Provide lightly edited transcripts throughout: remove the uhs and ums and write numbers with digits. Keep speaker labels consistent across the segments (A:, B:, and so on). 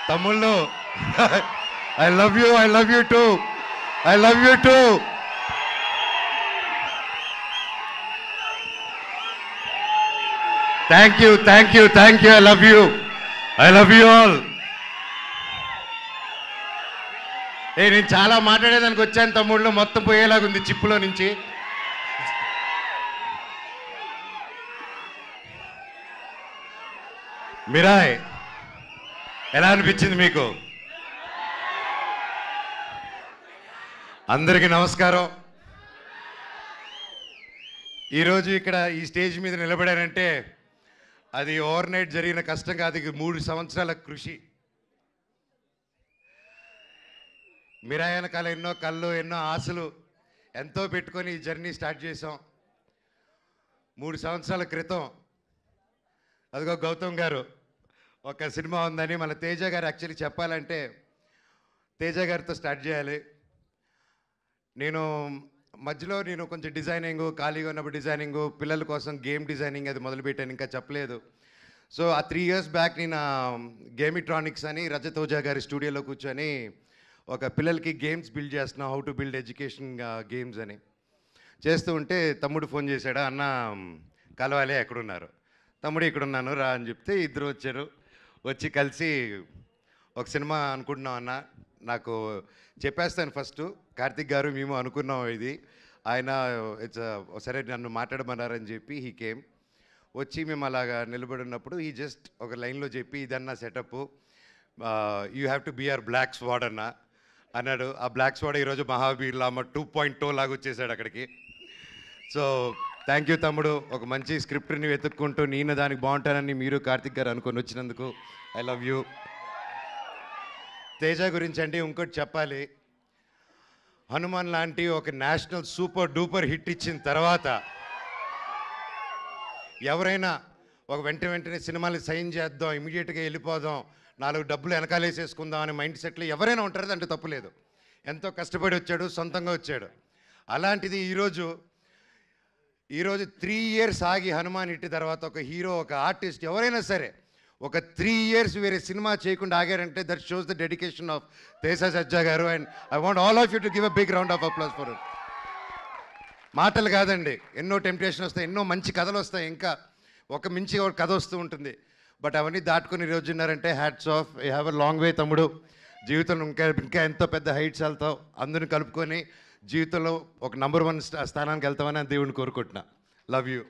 A: తమ్ముళ్ళు I love you two. I love you two. Thank you. I love you all. నేను చాలా మాట్లాడేదానికి వచ్చాను తమ్ముళ్ళు, మొత్తం పోయేలాగుంది చిప్పులో నుంచి. మిరాయ్ ఎలా అనిపించింది మీకు? అందరికీ నమస్కారం. ఈరోజు ఇక్కడ ఈ స్టేజ్ మీద నిలబడానంటే అది ఓవర్ నైట్ జరిగిన కష్టం కాదు, ఇది 3 సంవత్సరాల కృషి. మిరాయ్ వెనకాల ఎన్నో కళ్ళు, ఎన్నో ఆశలు ఎంతో పెట్టుకొని ఈ జర్నీ స్టార్ట్ చేసాం. 3 సంవత్సరాల క్రితం అదిగో గౌతమ్ గారు ఒక సినిమా ఉందని మన తేజ గారు యాక్చువల్లీ చెప్పాలంటే తేజ గారితో స్టార్ట్ చేయాలి. నేను మధ్యలో కొంచెం డిజైనింగ్, ఖాళీగా ఉన్నప్పుడు డిజైనింగ్, పిల్లల కోసం గేమ్ డిజైనింగ్ అది మొదలుపెట్టాను, ఇంకా చెప్పలేదు. సో ఆ 3 years బ్యాక్ నేను గేమిట్రానిక్స్ అని రజత్ ఓజా గారి స్టూడియోలో కూర్చొని ఒక పిల్లలకి గేమ్స్ బిల్డ్ చేస్తున్నాం, how to build education games అని చేస్తూ ఉంటే తమ్ముడు ఫోన్ చేశాడు, అన్న కలవాలి, ఎక్కడున్నారు? తమ్ముడు ఇక్కడున్నాను రా అని చెప్తే ఇద్దరు వచ్చారు. వచ్చి కలిసి ఒక సినిమా అనుకుంటున్నాం అన్న, నాకు చెప్పేస్తాను ఫస్ట్, కార్తిక్ గారు మేము అనుకున్నాం ఇది, ఆయన సరే నన్ను మాట్లాడమన్నారని చెప్పి హీ కేమ్. వచ్చి మేము అలాగా నిలబడినప్పుడు ఈ జస్ట్ ఒక లైన్లో చెప్పి ఇదన్నా setup, you have to be our black squad అన్న అన్నాడు. ఆ బ్లాక్ స్వాడ్ ఈరోజు మహావీర్ లామ 2.0 లాగా వచ్చేసాడు అక్కడికి. సో థ్యాంక్ యూ తమ్ముడు, ఒక మంచి స్క్రిప్ట్ని వెతుక్కుంటూ నేను దానికి బాగుంటానని మీరు కార్తిక్ గారు అనుకొని వచ్చినందుకు ఐ లవ్ యూ. తేజ గురించి అంటే ఇంకోటి చెప్పాలి, హనుమాన్ లాంటి ఒక నేషనల్ సూపర్ డూపర్ హిట్ ఇచ్చిన తర్వాత ఎవరైనా ఒక వెంటనే సినిమాలు సైన్ చేద్దాం, ఇమీడియట్గా వెళ్ళిపోదాం, 4 డబ్బులు వెనకాలేసేసుకుందాం అనే మైండ్ సెట్లో ఎవరైనా ఉంటారు, అంటే తప్పులేదు. ఎంతో కష్టపడి వచ్చాడు, సొంతంగా వచ్చాడు. అలాంటిది ఈరోజు 3 years ఆగి హనుమాన్ హిట్ తర్వాత ఒక హీరో, ఒక ఆర్టిస్ట్ ఎవరైనా సరే ఒక 3 years వేరే సినిమా చేయకుండా ఆగారంటే that shows the dedication of Teja Sajja garu. And I want all of you to give a big round of applause for it. మాటలు కాదండి, ఎన్నో టెంప్టేషన్ వస్తాయి, ఎన్నో మంచి కథలు వస్తాయి, ఇంకా ఒక మించి ఒక కథ వస్తూ ఉంటుంది. బట్ అవన్నీ దాటుకుని ఈరోజు ఉన్నారంటే hats off, you have a long way తమ్ముడు. జీవితంలో ఇంకా ఎంతో పెద్ద హైట్స్ వెళ్తావు, అందరిని కలుపుకొని జీవితంలో ఒక నంబర్ 1 స్థానానికి వెళ్తామని దేవుడిని కోరుకుంటున్నా. Love you.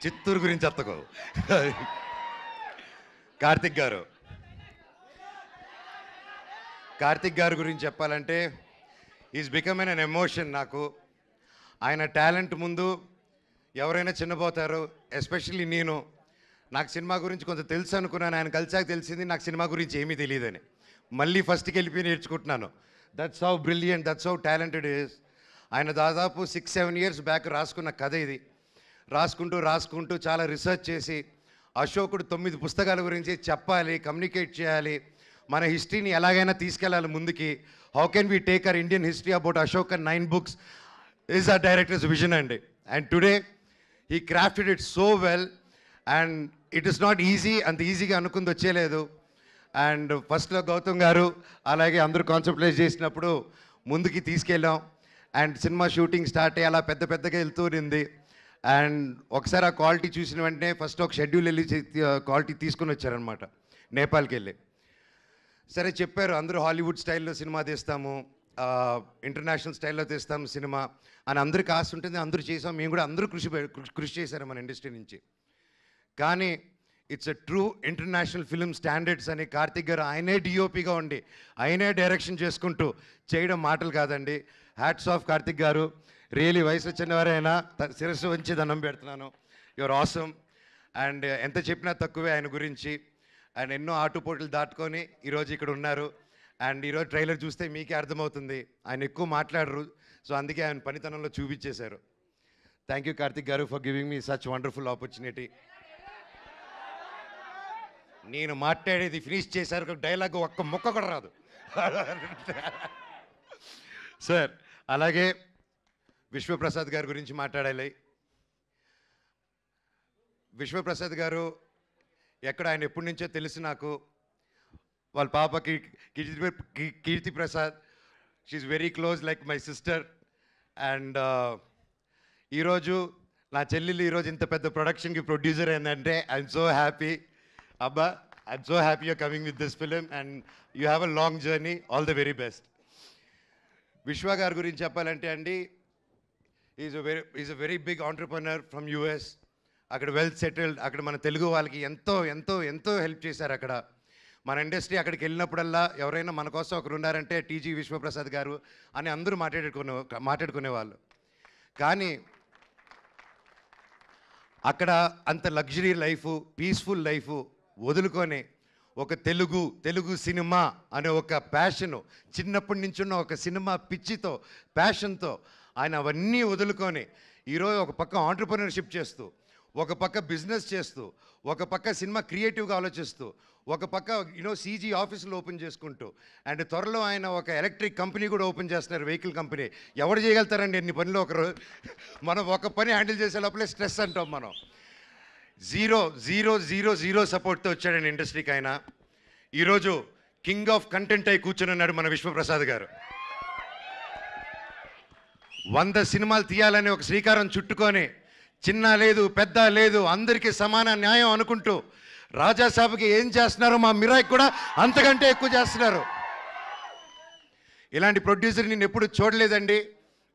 A: చిత్తూరు గురించి అత్తకో. కార్తిక్ గారు గురించి చెప్పాలంటే ఈజ్ బికమ్ ఎన్ ఎమోషన్ నాకు. ఆయన టాలెంట్ ముందు ఎవరైనా చిన్నపోతారు, ఎస్పెషల్లీ నాకు సినిమా గురించి కొంత తెలుసు అనుకున్నాను, ఆయన కలిసాక తెలిసింది నాకు సినిమా గురించి ఏమీ తెలియదని. మళ్ళీ ఫస్ట్కి వెళ్ళిపోయి నేర్చుకుంటున్నాను. That's how brilliant, that's how talented is. ఆయన దాదాపు 6-7 years బ్యాక్ రాసుకున్న కథ ఇది. రాసుకుంటూ చాలా రీసెర్చ్ చేసి అశోకుడు 9 పుస్తకాల గురించి చెప్పాలి, కమ్యూనికేట్ చేయాలి, మన హిస్టరీని ఎలాగైనా తీసుకెళ్ళాలి ముందుకి. How can we take our Indian history about Ashok and 9 books is ఆ డైరెక్టర్స్ విజన్ అండి. And today he crafted it so well and it is not easy, అంత ఈజీగా అనుకుంది వచ్చేలేదు. అండ్ ఫస్ట్లో గౌతమ్ గారు అలాగే అందరూ కాన్సెప్టలైజ్ చేసినప్పుడు ముందుకి తీసుకెళ్ళాం. అండ్ సినిమా షూటింగ్ స్టార్ట్ అయ్యి అలా పెద్దగా వెళ్తూ ఉంది. అండ్ ఒకసారి ఆ క్వాలిటీ చూసిన వెంటనే ఫస్ట్ ఒక షెడ్యూల్ వెళ్ళి క్వాలిటీ తీసుకుని వచ్చారనమాట, నేపాల్కి వెళ్ళి. సరే చెప్పారు, అందరూ హాలీవుడ్ స్టైల్లో సినిమా తీస్తాము, ఇంటర్నేషనల్ స్టైల్లో తీస్తాము సినిమా అని అందరికి ఆశ ఉంటుంది, అందరూ చేసాం, మేము కూడా అందరూ కృషి చేశారు మన ఇండస్ట్రీ నుంచి. కానీ it's a true international film standards అని కార్తిక్ గారు ఆయనే డిఓపిగా ఉండి ఆయనే డైరెక్షన్ చేసుకుంటూ చేయడం మాటలు కాదండి. హ్యాట్స్ ఆఫ్ కార్తిక్ గారు, రియలీ వయసు వచ్చినవారైనా శిరస్సు వంచి దండం పెడుతున్నాను. Your awesome. అండ్ ఎంత చెప్పినా తక్కువే ఆయన గురించి. అండ్ ఎన్నో ఆటుపోట్లు దాటుకొని ఈరోజు ఇక్కడ ఉన్నారు. అండ్ ఈరోజు ట్రైలర్ చూస్తే మీకే అర్థమవుతుంది, ఆయన ఎక్కువ మాట్లాడరు, సో అందుకే ఆయన పనితనంలో చూపించేశారు. థ్యాంక్ యూ కార్తిక్ గారు for giving me such wonderful opportunity. నేను మాట్లాడేది ఫినిష్ చేశారు, డైలాగ్ ఒక్క ముక్క కూడా రాదు సార్. అలాగే విశ్వప్రసాద్ గారి గురించి మాట్లాడాలి. విశ్వప్రసాద్ గారు ఎక్కడ ఆయన ఎప్పటి నుంచో తెలుసు నాకు. వాళ్ళ పాపకి Keerthi Prasad, she very close like my sister. And ఈరోజు నా చెల్లెలు ఈరోజు ఇంత పెద్ద ప్రొడక్షన్కి ప్రొడ్యూసర్ ఏంటంటే ఐఎమ్ సో హ్యాపీ. అబ్బా, I'm so happy you're coming with this film and you have a long journey. All the very best. Vishwa గారి గురించి చెప్పాలంటే అండి, is a very big entrepreneur from US. అక్కడ వెల్ సెటిల్డ్. అక్కడ మన తెలుగు వాళ్ళకి ఎంతో ఎంతో ఎంతో హెల్ప్ చేశారు. అక్కడ మన ఇండస్ట్రీ అక్కడికి వెళ్ళినప్పుడల్లా ఎవరైనా మన కోసం ఒకరు ఉన్నారంటే టీజీ విశ్వప్రసాద్ గారు అని అందరూ మాట్లాడుకునేవాళ్ళు. కానీ అక్కడ అంత లగ్జరీ లైఫు, పీస్ఫుల్ లైఫు వదులుకొని ఒక తెలుగు సినిమా అనే ఒక ప్యాషను, చిన్నప్పటి నుంచి ఉన్న ఒక సినిమా పిచ్చితో, ప్యాషన్తో ఆయన అవన్నీ వదులుకొని ఈరోజు ఒక పక్క ఆంటర్ప్రెన్యూర్షిప్ చేస్తూ, ఒక పక్క బిజినెస్ చేస్తూ, ఒక పక్క సినిమా క్రియేటివ్గా ఆలోచిస్తూ, ఒక పక్క సీజీ ఆఫీసులు ఓపెన్ చేసుకుంటూ, అండ్ త్వరలో ఆయన ఒక ఎలక్ట్రిక్ కంపెనీ కూడా ఓపెన్ చేస్తున్నారు, వెహికల్ కంపెనీ. ఎవరు చేయగలుగుతారండి ఎన్ని పనులు ఒకరు? మనం ఒక పని హ్యాండిల్ చేసే లోపలే స్ట్రెస్ అంటాం మనం. జీరో జీరో జీరో జీరో సపోర్ట్తో వచ్చాడండి ఇండస్ట్రీకి ఆయన. ఈరోజు కింగ్ ఆఫ్ కంటెంట్ అయి కూర్చొని ఉన్నాడు మన విశ్వప్రసాద్ గారు. 100 సినిమాలు తీయాలని ఒక శ్రీకారం చుట్టుకొని, చిన్న లేదు పెద్ద లేదు అందరికీ సమాన న్యాయం అనుకుంటూ, రాజాసాబ్కి ఏం చేస్తున్నారో మా మిరాయికి కూడా అంతకంటే ఎక్కువ చేస్తున్నారు. ఇలాంటి ప్రొడ్యూసర్ నేను ఎప్పుడు చూడలేదండి,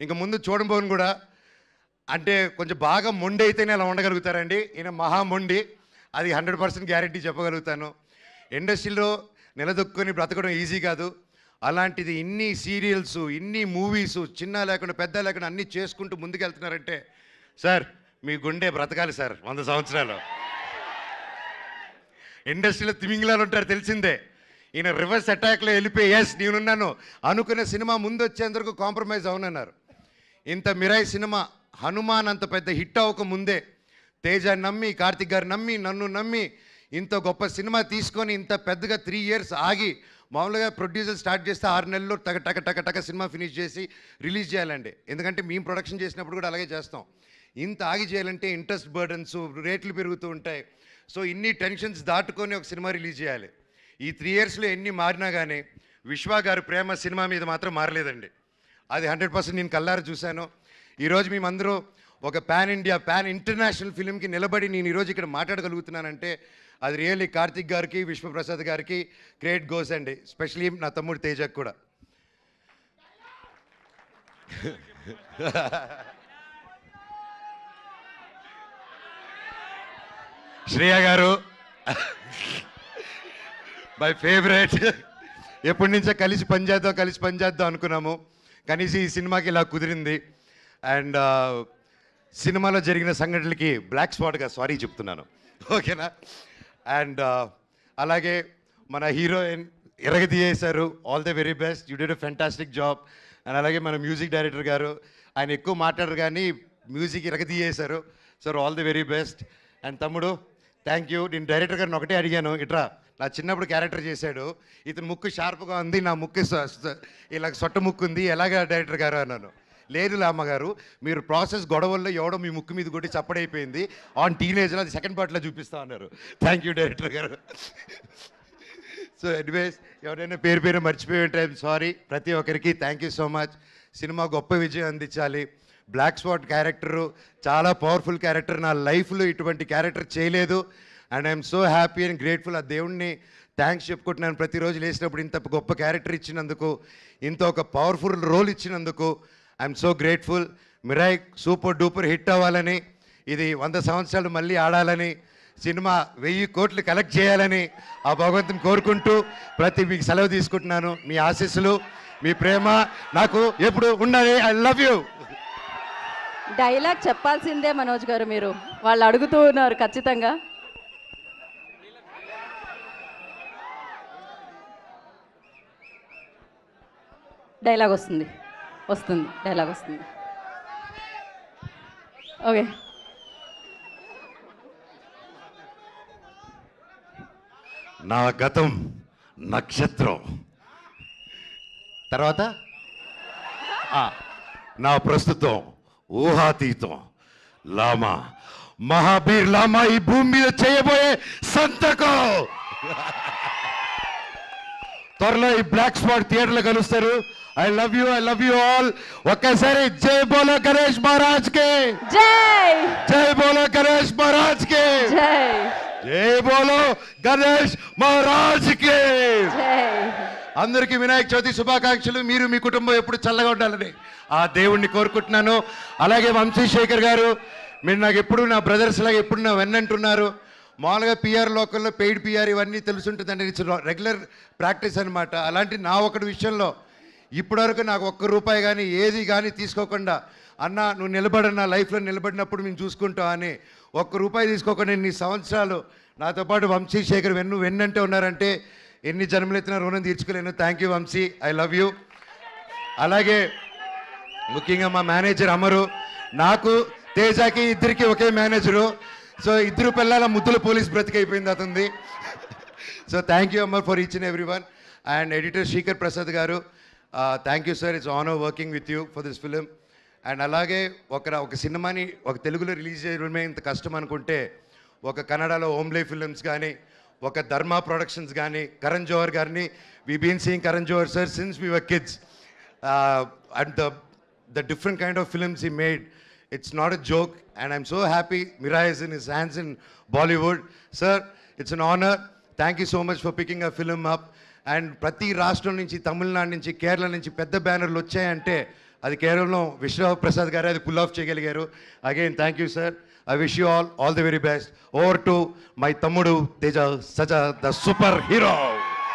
A: ఇంక ముందు చూడబోను కూడా. అంటే కొంచెం బాగా మొండి అయితేనే అలా ఉండగలుగుతారండి. ఈయన మహా మొండి, అది 100% గ్యారెంటీ చెప్పగలుగుతాను. ఇండస్ట్రీలో నిలదొక్కుని బ్రతకడం ఈజీ కాదు. అలాంటిది ఇన్ని సీరియల్స్, ఇన్ని మూవీసు, చిన్న లేకుండా పెద్ద లేకుండా అన్నీ చేసుకుంటూ ముందుకెళ్తున్నారంటే, సార్ మీ గుండె బ్రతకాలి సార్ 100 సంవత్సరాలు. ఇండస్ట్రీలో తిమింగిలాలు ఉంటారు తెలిసిందే. ఈయన రివర్స్ అటాక్లో వెళ్ళిపోయి ఎస్ నేనున్నాను అనుకునే సినిమా ముందు వచ్చేందుకు కాంప్రమైజ్ అవునన్నారు. ఇంత మిరాయి సినిమా హనుమాన్ అంత పెద్ద హిట్ అవ్వక ముందే తేజ నమ్మి, కార్తిక్ గారు నమ్మి, నన్ను నమ్మి ఇంత గొప్ప సినిమా తీసుకొని ఇంత పెద్దగా 3 years ఆగి, మామూలుగా ప్రొడ్యూసర్ స్టార్ట్ చేస్తే 6 నెలల్లో టక సినిమా ఫినిష్ చేసి రిలీజ్ చేయాలండి. ఎందుకంటే మేము ప్రొడక్షన్ చేసినప్పుడు కూడా అలాగే చేస్తాం. ఇంత ఆగి చేయాలంటే ఇంట్రెస్ట్ బర్డన్స్, రేట్లు పెరుగుతూ ఉంటాయి. సో ఇన్ని టెన్షన్స్ దాటుకొని ఒక సినిమా రిలీజ్ చేయాలి. ఈ 3 yearsలో ఎన్ని మారినా కానీ విశ్వ గారి ప్రేమ సినిమా మీద మాత్రం మారలేదండి. అది 100% నేను కల్లారా చూశాను. ఈరోజు మేమందరూ ఒక పాన్ ఇండియా, పాన్ ఇంటర్నేషనల్ ఫిలింకి నిలబడి నేను ఈరోజు ఇక్కడ మాట్లాడగలుగుతున్నానంటే అది రియల్లీ కార్తిక్ గారికి, విశ్వప్రసాద్ గారికి క్రెడిట్ గోస్ అండి. స్పెషలీ నా తమ్ముడు తేజకు కూడా. శ్రేయ గారు మై ఫేవరెట్. ఎప్పటి నుంచో కలిసి పనిచేద్దాం అనుకున్నాము. కనీసం ఈ సినిమాకి ఇలా కుదిరింది. అండ్ సినిమాలో జరిగిన సంఘటనలకి బ్లాక్ స్పాట్గా సారీ చెప్తున్నాను, ఓకేనా? అండ్ అలాగే మన హీరోయిన్ ఎరగదీయేశారు. All the very best, you did a fantastic job. And అలాగే మన మ్యూజిక్ డైరెక్టర్ గారు, ఆయన ఎక్కువ మాట్లాడరు కానీ మ్యూజిక్ ఎరగదీయేశారు. Sir all the very best. And తమ్ముడు థ్యాంక్ యూ. నేను డైరెక్టర్ గారిని ఒకటే అడిగాను, ఇట్రా నా చిన్నప్పుడు క్యారెక్టర్ చేశాడు, ఇతను ముక్కు షార్ప్గా ఉంది, నా ముక్కు ఇలా సొట్ట ముక్కు ఉంది, ఎలాగా డైరెక్టర్ గారు అన్నాను. లేదు అమ్మగారు, మీరు ప్రాసెస్ గొడవల్లో ఎవడో మీ ముక్కు మీద కొట్టి చప్పడైపోయింది, ఆన్ టీనేజ్లో అది సెకండ్ పార్ట్లో చూపిస్తా అన్నారు. థ్యాంక్ యూ డైరెక్టర్ గారు. సో ఎనీవేస్, ఎవరైనా పేరు మర్చిపోయి ఉంటే ఐఎమ్ సారీ. ప్రతి ఒక్కరికి thank you so much. Cinema గొప్ప విజయం అందించాలి. బ్లాక్ స్పాట్ క్యారెక్టరు చాలా పవర్ఫుల్ క్యారెక్టర్. నా లైఫ్లో ఇటువంటి క్యారెక్టర్ చేయలేదు. And I'm so happy and grateful. ఆ దేవుణ్ణి థ్యాంక్స్ చెప్పుకుంటున్నాను. ప్రతిరోజు లేచినప్పుడు ఇంత గొప్ప క్యారెక్టర్ ఇచ్చినందుకు, ఇంత ఒక పవర్ఫుల్ రోల్ ఇచ్చినందుకు I'm so grateful. Mirai super duper hit అవ్వాలని, ఇది 100 సంవత్సరాలు మళ్ళీ ఆడాలని, సినిమా 1000 కోట్లు కలెక్ట్ చేయాలని ఆ భగవంతుని కోరుకుంటూ మీకు సెలవు తీసుకుంటున్నాను. మీ ఆశీస్సులు, మీ ప్రేమ నాకు ఎప్పుడు ఉండాలి. I love you.
B: డైలాగ్ చెప్పాల్సిందే మనోజ్ గారు, మీరు వాళ్ళు అడుగుతూ ఉన్నారు ఖచ్చితంగా. డైలాగ్ వస్తుంది డైలాగ్ వస్తుంది. ఓకే.
A: నా గతం నక్షత్రం, తర్వాత నా ప్రస్తుతం ఊహాతీతం, లామా మహాబీర్ లామా ఈ భూమి మీద చేయబోయే సంతకం. త్వరలో ఈ బ్లాక్ స్పాట్ థియేటర్లో కలుస్తారు. I love you all. ఒక్కసారి జై బోలో గణేష్ మహారాజ్ కి
B: జై.
A: జై బోలో గణేష్ మహారాజ్ కి
B: జై.
A: జై బోలో గణేష్ మహారాజ్ కి
B: జై.
A: అందరికీ వినాయక చవితి శుభాకాంక్షలు. మీరు మీ కుటుంబం ఎప్పుడు చల్లగా ఉండాలని ఆ దేవుణ్ణి కోరుకుంటున్నాను. అలాగే వంశీశేఖర్ గారు, మీరు నాకు ఎప్పుడు నా బ్రదర్స్ లాగా ఎప్పుడు నా వెన్నంటున్నారు. మామూలుగా పిఆర్ లోకల్లో పెయిడ్ పిఆర్ ఇవన్నీ తెలుసుంటుందండి. ఇట్స్ రెగ్యులర్ ప్రాక్టీస్ అనమాట. అలాంటి నా ఒకటి విషయంలో ఇప్పటివరకు నాకు ఒక్క రూపాయి కానీ ఏది కానీ తీసుకోకుండా, అన్న నువ్వు నిలబడన్నా లైఫ్లో నిలబడినప్పుడు మేము చూసుకుంటాం అని ఒక్క రూపాయి తీసుకోకుండా ఇన్ని సంవత్సరాలు నాతో పాటు వంశీశేఖర్ వెన్నంటే ఉన్నారంటే ఎన్ని జన్మలెత్తిన రుణం తీర్చుకోలేను. Thank you Vamshi, I love you. అలాగే ముఖ్యంగా మా మేనేజర్ అమరు, నాకు తేజాకి ఇద్దరికి ఒకే మేనేజరు. సో ఇద్దరు పిల్లల ముద్దుల పోలీస్ బ్రతికైపోయింది అతనిది. So thank you Amar for each and every one. And editor Srikar Prasad garu, thank you sir, it's honour working with you for this film. అండ్ అలాగే ఒక సినిమాని ఒక తెలుగులో రిలీజ్ చేయడమే ఇంత కష్టం అనుకుంటే, ఒక కన్నడలో ఓమ్లే ఫిలిమ్స్ కానీ, ఒక ధర్మా ప్రొడక్షన్స్ కానీ, కరణ్ జోహర్ గారిని we been seeing Karan Johar sir since we were kids. And the different kind of films he made, it's not a joke, and I'm so happy Mira is in his hands in Bollywood. Sir, it's an honor. Thank you so much for picking a film up. And ప్రతి రాష్ట్రం నుంచి, తమిళనాడు నుంచి, కేరళ నుంచి పెద్ద బ్యానర్లు వచ్చాయంటే అది కేవలం విశ్వనాథ్ ప్రసాద్ గారే అది పుల్ ఆఫ్ చేయగలిగారు. Again thank you sir. I wish you all the very best. Over to my తమ్ముడు తేజ సజా ద సూపర్ హీరో.